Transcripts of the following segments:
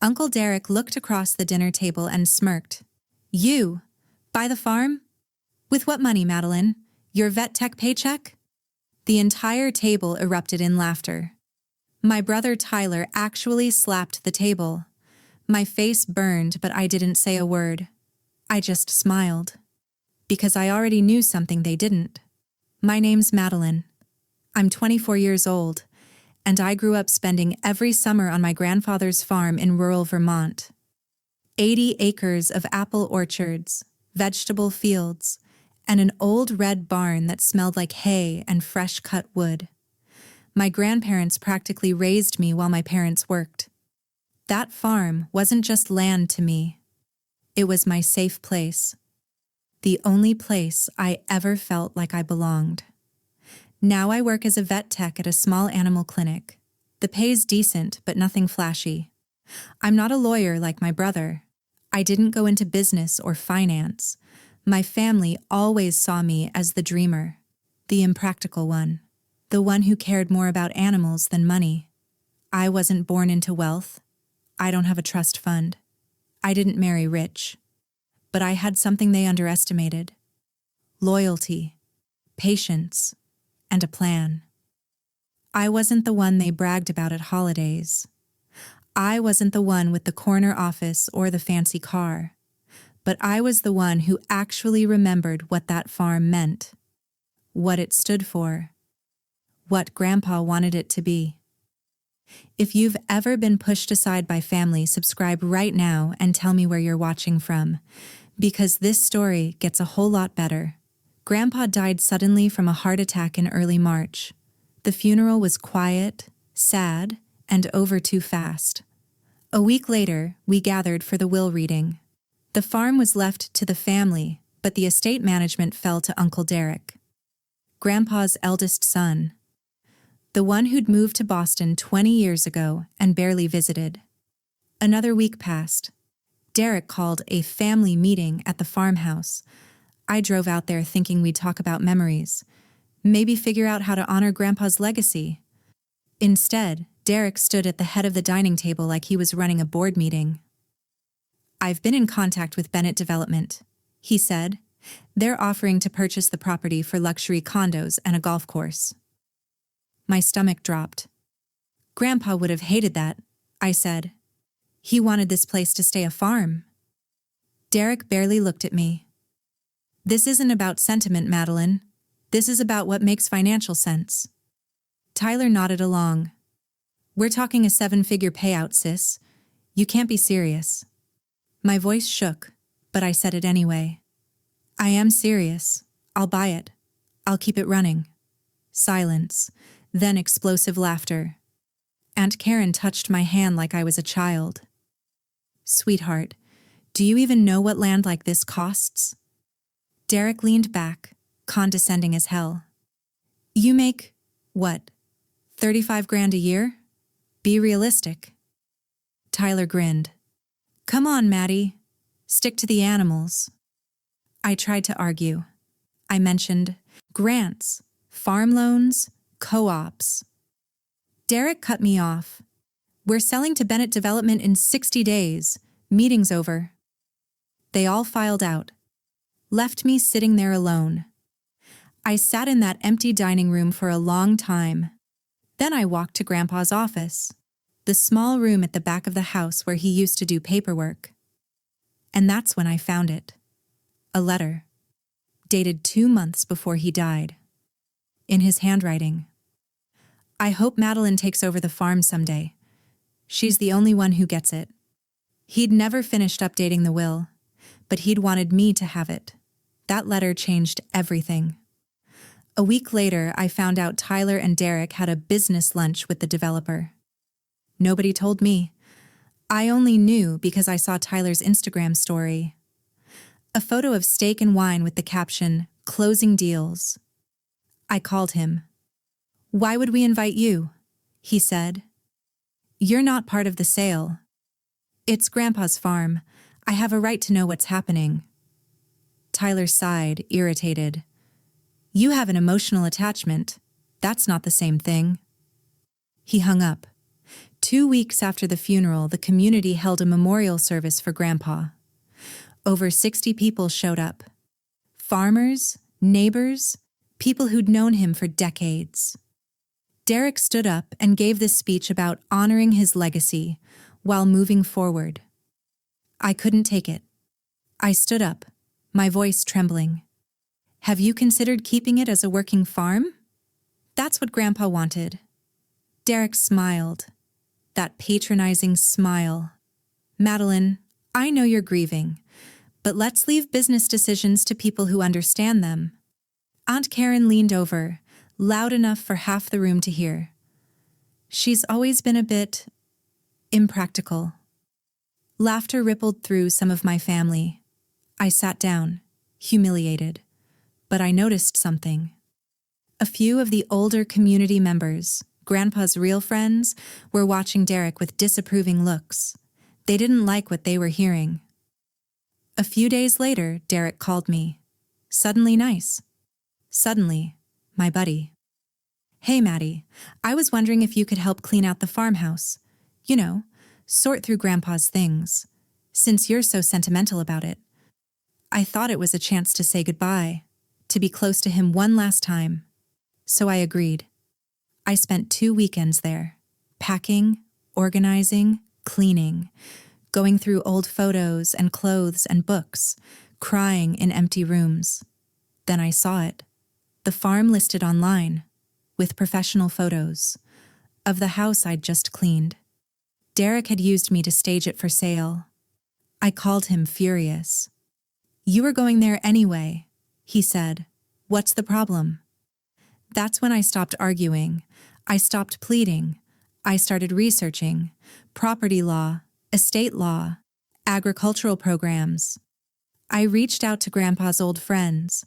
Uncle Derek looked across the dinner table and smirked. You? Buy the farm? With what money, Madeline? Your vet tech paycheck? The entire table erupted in laughter. My brother Tyler actually slapped the table. My face burned, but I didn't say a word. I just smiled. Because I already knew something they didn't. My name's Madeline. I'm 24 years old, and I grew up spending every summer on my grandfather's farm in rural Vermont. 80 acres of apple orchards, vegetable fields, and an old red barn that smelled like hay and fresh-cut wood. My grandparents practically raised me while my parents worked. That farm wasn't just land to me. It was my safe place. The only place I ever felt like I belonged. Now I work as a vet tech at a small animal clinic. The pay's decent, but nothing flashy. I'm not a lawyer like my brother. I didn't go into business or finance. My family always saw me as the dreamer, the impractical one, the one who cared more about animals than money. I wasn't born into wealth. I don't have a trust fund. I didn't marry rich. But I had something they underestimated. Loyalty, patience, and a plan. I wasn't the one they bragged about at holidays. I wasn't the one with the corner office or the fancy car. But I was the one who actually remembered what that farm meant, what it stood for, what Grandpa wanted it to be. If you've ever been pushed aside by family, subscribe right now and tell me where you're watching from, because this story gets a whole lot better. Grandpa died suddenly from a heart attack in early March. The funeral was quiet, sad, and over too fast. A week later, we gathered for the will reading. The farm was left to the family, but the estate management fell to Uncle Derek, Grandpa's eldest son, the one who'd moved to Boston 20 years ago and barely visited. Another week passed. Derek called a family meeting at the farmhouse. I drove out there thinking we'd talk about memories, maybe figure out how to honor Grandpa's legacy. Instead, Derek stood at the head of the dining table like he was running a board meeting. I've been in contact with Bennett Development, he said. They're offering to purchase the property for luxury condos and a golf course. My stomach dropped. Grandpa would have hated that, I said. He wanted this place to stay a farm. Derek barely looked at me. This isn't about sentiment, Madeline. This is about what makes financial sense. Tyler nodded along. We're talking a 7-figure payout, sis. You can't be serious. My voice shook, but I said it anyway. I am serious. I'll buy it. I'll keep it running. Silence, then explosive laughter. Aunt Karen touched my hand like I was a child. Sweetheart, do you even know what land like this costs? Derek leaned back, condescending as hell. You make, what, 35 grand a year? Be realistic. Tyler grinned. Come on, Maddie. Stick to the animals. I tried to argue. I mentioned grants, farm loans, co-ops. Derek cut me off. We're selling to Bennett Development in 60 days. Meeting's over. They all filed out, left me sitting there alone. I sat in that empty dining room for a long time. Then I walked to Grandpa's office, the small room at the back of the house where he used to do paperwork. And that's when I found it. A letter, dated 2 months before he died. In his handwriting. I hope Madeline takes over the farm someday. She's the only one who gets it. He'd never finished updating the will, but he'd wanted me to have it. That letter changed everything. A week later, I found out Tyler and Derek had a business lunch with the developer. Nobody told me. I only knew because I saw Tyler's Instagram story. A photo of steak and wine with the caption, "Closing deals." I called him. Why would we invite you? He said. You're not part of the sale. It's Grandpa's farm. I have a right to know what's happening. Tyler sighed, irritated. You have an emotional attachment. That's not the same thing. He hung up. 2 weeks after the funeral, the community held a memorial service for Grandpa. Over 60 people showed up. Farmers, neighbors, people who'd known him for decades. Derek stood up and gave this speech about honoring his legacy while moving forward. I couldn't take it. I stood up, my voice trembling. Have you considered keeping it as a working farm? That's what Grandpa wanted. Derek smiled. That patronizing smile. Madeline, I know you're grieving, but let's leave business decisions to people who understand them. Aunt Karen leaned over, loud enough for half the room to hear. She's always been a bit impractical. Laughter rippled through some of my family. I sat down, humiliated, but I noticed something. A few of the older community members, Grandpa's real friends, were watching Derek with disapproving looks. They didn't like what they were hearing. A few days later, Derek called me. Suddenly nice. Suddenly, my buddy. Hey, Maddie, I was wondering if you could help clean out the farmhouse. You know, sort through Grandpa's things. Since you're so sentimental about it. I thought it was a chance to say goodbye, to be close to him one last time. So I agreed. I spent 2 weekends there, packing, organizing, cleaning, going through old photos and clothes and books, crying in empty rooms. Then I saw it. The farm listed online, with professional photos, of the house I'd just cleaned. Derek had used me to stage it for sale. I called him furious. You were going there anyway, he said. What's the problem? That's when I stopped arguing. I stopped pleading. I started researching property law, estate law, agricultural programs. I reached out to Grandpa's old friends.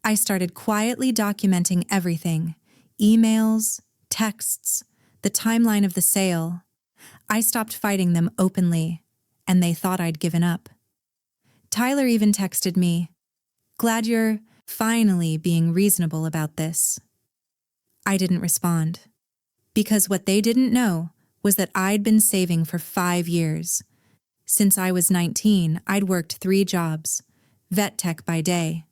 I started quietly documenting everything, emails, texts, the timeline of the sale. I stopped fighting them openly, and they thought I'd given up. Tyler even texted me, "Glad you're finally being reasonable about this." I didn't respond, because what they didn't know was that I'd been saving for 5 years. Since I was 19, I'd worked 3 jobs, vet tech by day,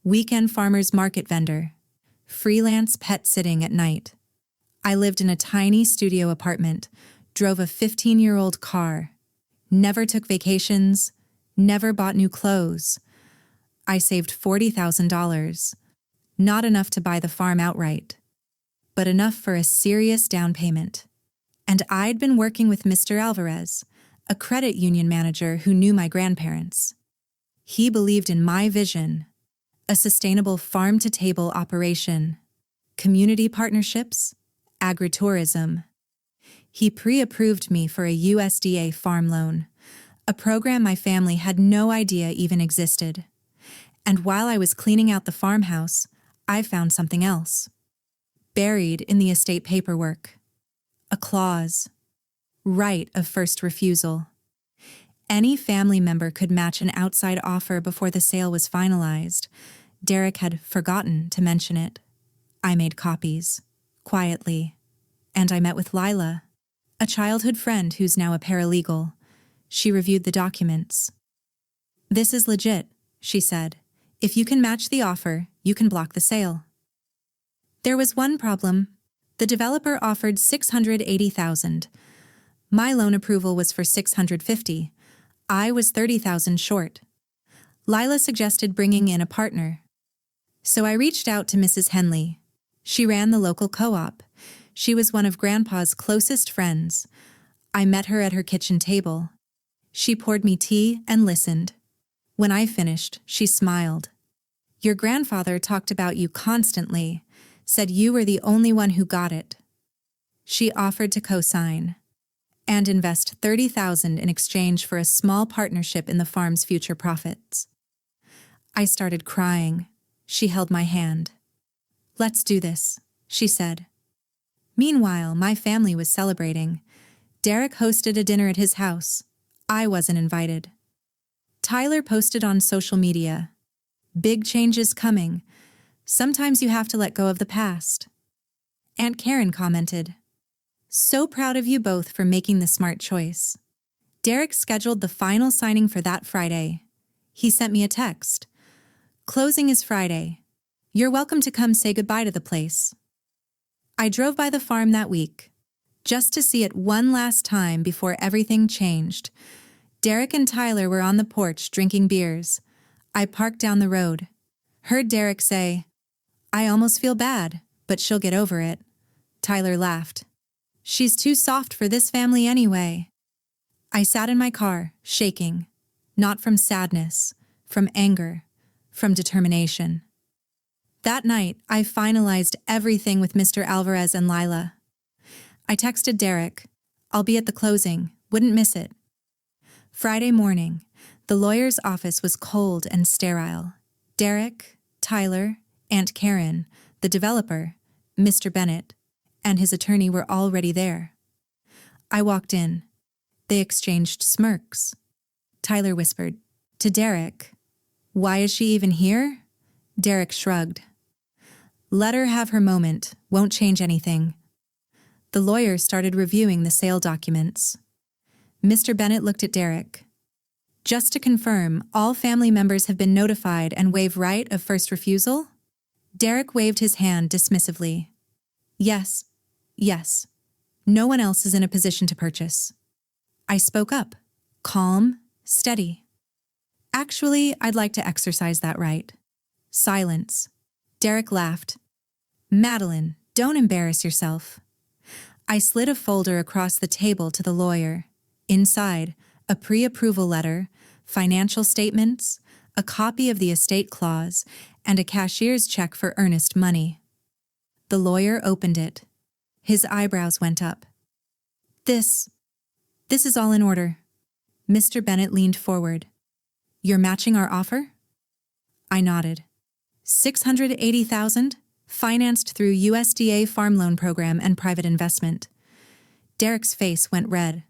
weekend farmer's market vendor, freelance pet sitting at night. I lived in a tiny studio apartment, drove a 15-year-old car, never took vacations, never bought new clothes. I saved $40,000, not enough to buy the farm outright, but enough for a serious down payment. And I'd been working with Mr. Alvarez, a credit union manager who knew my grandparents. He believed in my vision, a sustainable farm-to-table operation, community partnerships, agritourism. He pre-approved me for a USDA farm loan, a program my family had no idea even existed. And while I was cleaning out the farmhouse, I found something else. Buried in the estate paperwork. A clause. Right of first refusal. Any family member could match an outside offer before the sale was finalized. Derek had forgotten to mention it. I made copies, quietly, and I met with Lila, a childhood friend who's now a paralegal. She reviewed the documents. "This is legit," she said. "If you can match the offer, you can block the sale." There was one problem. The developer offered $680,000. My loan approval was for $650,000. I was $30,000 short. Lila suggested bringing in a partner. So I reached out to Mrs. Henley. She ran the local co-op. She was one of Grandpa's closest friends. I met her at her kitchen table. She poured me tea and listened. When I finished, she smiled. "Your grandfather talked about you constantly, said you were the only one who got it." She offered to co-sign and invest $30,000 in exchange for a small partnership in the farm's future profits. I started crying. She held my hand. "Let's do this," she said. Meanwhile, my family was celebrating. Derek hosted a dinner at his house. I wasn't invited. Tyler posted on social media, "Big changes coming. Sometimes you have to let go of the past." Aunt Karen commented, So proud of you both for making the smart choice. Derek scheduled the final signing for that Friday. He sent me a text. Closing is Friday. You're welcome to come say goodbye to the place. I drove by the farm that week, just to see it one last time before everything changed. Derek and Tyler were on the porch drinking beers. I parked down the road. Heard Derek say, "I almost feel bad, but she'll get over it." Tyler laughed. "She's too soft for this family anyway." I sat in my car, shaking, not from sadness, from anger, from determination. That night, I finalized everything with Mr. Alvarez and Lila. I texted Derek, "I'll be at the closing, wouldn't miss it." Friday morning, the lawyer's office was cold and sterile. Derek, Tyler, Aunt Karen, the developer, Mr. Bennett, and his attorney were already there. I walked in. They exchanged smirks. Tyler whispered to Derek, "Why is she even here?" Derek shrugged. "Let her have her moment, won't change anything." The lawyer started reviewing the sale documents. Mr. Bennett looked at Derek. "Just to confirm, all family members have been notified and waive right of first refusal?" Derek waved his hand dismissively. Yes. No one else is in a position to purchase." I spoke up, calm, steady. "Actually, I'd like to exercise that right." Silence. Derek laughed. "Madeline, don't embarrass yourself." I slid a folder across the table to the lawyer. Inside, a pre-approval letter, financial statements, a copy of the estate clause, and a cashier's check for earnest money. The lawyer opened it. His eyebrows went up. This is all in order." Mr. Bennett leaned forward. "You're matching our offer?" I nodded. $680,000, financed through USDA Farm Loan Program and private investment. Derek's face went red.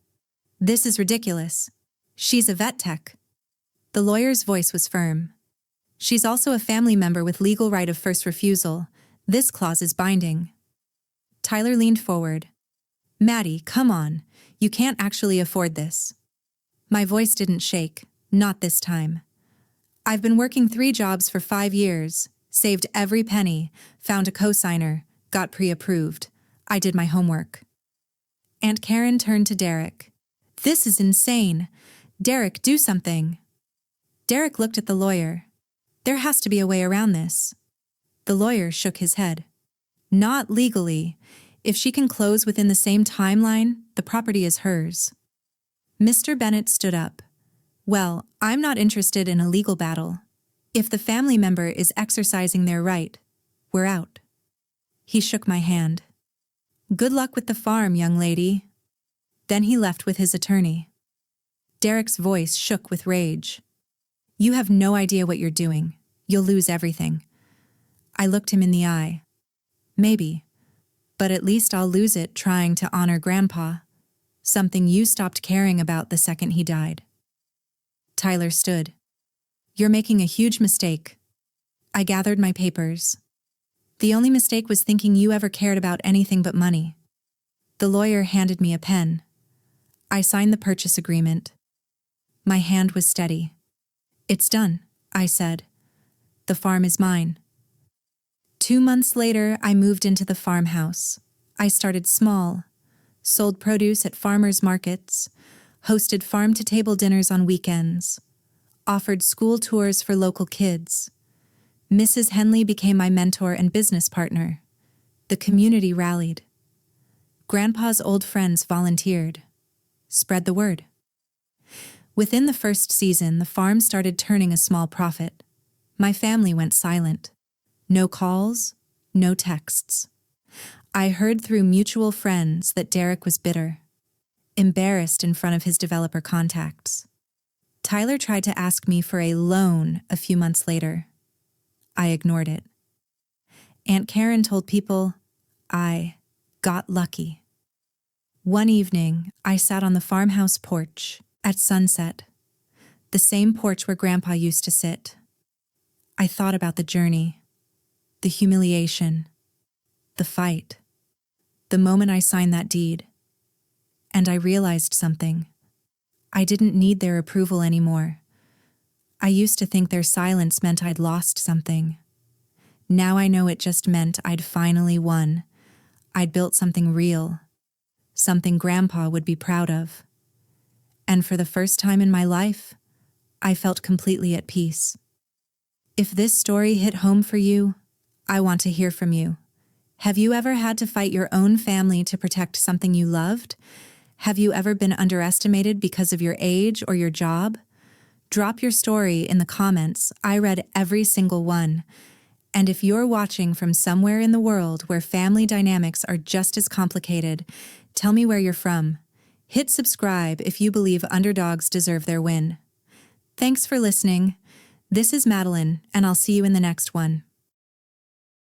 "This is ridiculous. She's a vet tech." The lawyer's voice was firm. "She's also a family member with legal right of first refusal. This clause is binding." Tyler leaned forward. "Maddie, come on. You can't actually afford this." My voice didn't shake, not this time. "I've been working 3 jobs for 5 years, saved every penny, found a co-signer, got pre-approved. I did my homework." Aunt Karen turned to Derek. "This is insane. Derek, do something." Derek looked at the lawyer. "There has to be a way around this." The lawyer shook his head. "Not legally. If she can close within the same timeline, the property is hers." Mr. Bennett stood up. "Well, I'm not interested in a legal battle. If the family member is exercising their right, we're out." He shook my hand. "Good luck with the farm, young lady." Then he left with his attorney. Derek's voice shook with rage. "You have no idea what you're doing. You'll lose everything." I looked him in the eye. "Maybe. But at least I'll lose it trying to honor Grandpa, something you stopped caring about the second he died." Tyler stood. "You're making a huge mistake." I gathered my papers. "The only mistake was thinking you ever cared about anything but money." The lawyer handed me a pen. I signed the purchase agreement. My hand was steady. "It's done," I said. "The farm is mine." 2 months later, I moved into the farmhouse. I started small, sold produce at farmers' markets, hosted farm-to-table dinners on weekends, offered school tours for local kids. Mrs. Henley became my mentor and business partner. The community rallied. Grandpa's old friends volunteered. Spread the word. Within the first season, the farm started turning a small profit. My family went silent. No calls, no texts. I heard through mutual friends that Derek was bitter, embarrassed in front of his developer contacts. Tyler tried to ask me for a loan a few months later. I ignored it. Aunt Karen told people I got lucky. One evening, I sat on the farmhouse porch at sunset, the same porch where Grandpa used to sit. I thought about the journey, the humiliation, the fight, the moment I signed that deed. And I realized something. I didn't need their approval anymore. I used to think their silence meant I'd lost something. Now I know it just meant I'd finally won. I'd built something real, something Grandpa would be proud of. And for the first time in my life, I felt completely at peace. If this story hit home for you, I want to hear from you. Have you ever had to fight your own family to protect something you loved? Have you ever been underestimated because of your age or your job? Drop your story in the comments. I read every single one. And if you're watching from somewhere in the world where family dynamics are just as complicated, tell me where you're from. Hit subscribe if you believe underdogs deserve their win. Thanks for listening. This is Madeline, and I'll see you in the next one.